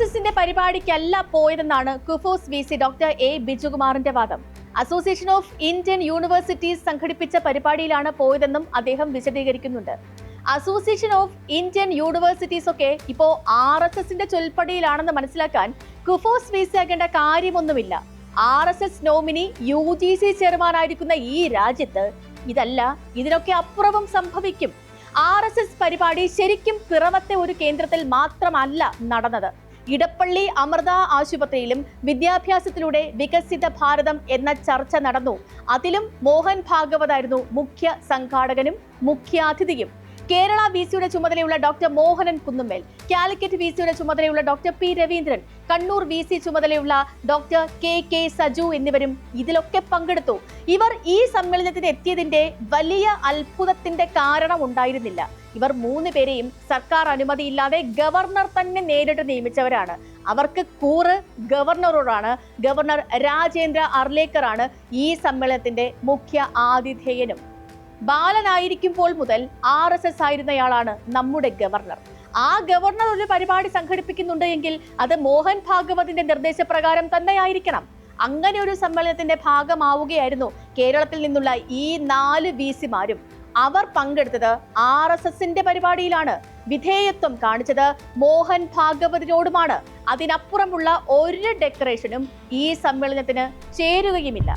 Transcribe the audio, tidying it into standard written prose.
എസിന്റെ പരിപാടിക്കല്ല പോയതെന്നാണ് KUFOS V C doctor A ബിജുകുമാറിന്റെ വാദം. അസോസിയേഷൻ ഓഫ് ഇന്ത്യൻ യൂണിവേഴ്സിറ്റീസ് സംഘടിപ്പിച്ച പരിപാടിയിലാണ് പോയതെന്നും അദ്ദേഹം വിശദീകരിക്കുന്നുണ്ട്. അസോസിയേഷൻ ഓഫ് ഇന്ത്യൻ യൂണിവേഴ്സിറ്റീസ് ഒക്കെ ഇപ്പോ RSSന്റെ ചൊൽപ്പടിയിലാണെന്ന് മനസ്സിലാക്കാൻ കുഫോസ് വി സി ആകേണ്ട കാര്യമൊന്നുമില്ല. RSS നോമിനി UGC ചെയർമാനായിരിക്കുന്ന ഈ രാജ്യത്ത് ഇതല്ല, ഇതിനൊക്കെ അപ്പുറവും സംഭവിക്കും. RSS പരിപാടി ശരിക്കും പിറവത്തെ ഒരു കേന്ദ്രത്തിൽ മാത്രമല്ല നടന്നത്. ഇടപ്പള്ളി അമൃത ആശുപത്രിയിലും വിദ്യാഭ്യാസത്തിലൂടെ വികസിത ഭാരതം എന്ന ചർച്ച നടന്നു. അതിലും മോഹൻ ഭാഗവതായിരുന്നു മുഖ്യ സംഘാടകനും മുഖ്യാതിഥിയും. കേരള VCയുടെ ചുമതലയുള്ള ഡോക്ടർ മോഹനൻ കുന്നുമ്മേൽ, കാലിക്കറ്റ് VCയുടെ ചുമതലയുള്ള doctor P Raveendran, Kannur VC ചുമതലയുള്ള ഡോക്ടർ KK സജു എന്നിവരും ഇതിലൊക്കെ പങ്കെടുത്തു. ഇവർ ഈ സമ്മേളനത്തിന് എത്തിയതിന്റെ വലിയ അത്ഭുതത്തിന്റെ കാരണം ഉണ്ടായിരുന്നില്ല. ഇവർ 3 പേരെയും സർക്കാർ അനുമതിയില്ലാതെ ഗവർണർ തന്നെ നേരിട്ട് നിയമിച്ചവരാണ്. അവർക്ക് കൂറ് ഗവർണറോടാണ്. ഗവർണർ രാജേന്ദ്ര അർലേക്കറാണ് ഈ സമ്മേളനത്തിന്റെ മുഖ്യ ആതിഥേയനും. ബാലനായിരിക്കുമ്പോൾ മുതൽ RSS ആയിരുന്നയാളാണ് നമ്മുടെ ഗവർണർ. ആ ഗവർണർ ഒരു പരിപാടി സംഘടിപ്പിക്കുന്നുണ്ട് എങ്കിൽ അത് മോഹൻ ഭാഗവതിന്റെ നിർദ്ദേശപ്രകാരം തന്നെയായിരിക്കണം. അങ്ങനെ ഒരു സമ്മേളനത്തിന്റെ ഭാഗമാവുകയായിരുന്നു കേരളത്തിൽ നിന്നുള്ള ഈ 4 VCമാരും. അവർ പങ്കെടുത്തത് RSSന്റെ പരിപാടിയിലാണ്. വിധേയത്വം കാണിച്ചത് മോഹൻ ഭാഗവതിനോടുമാണ്. അതിനപ്പുറമുള്ള ഒരു ഡെക്കറേഷനും ഈ സമ്മേളനത്തിന് ചേരുകയുമില്ല.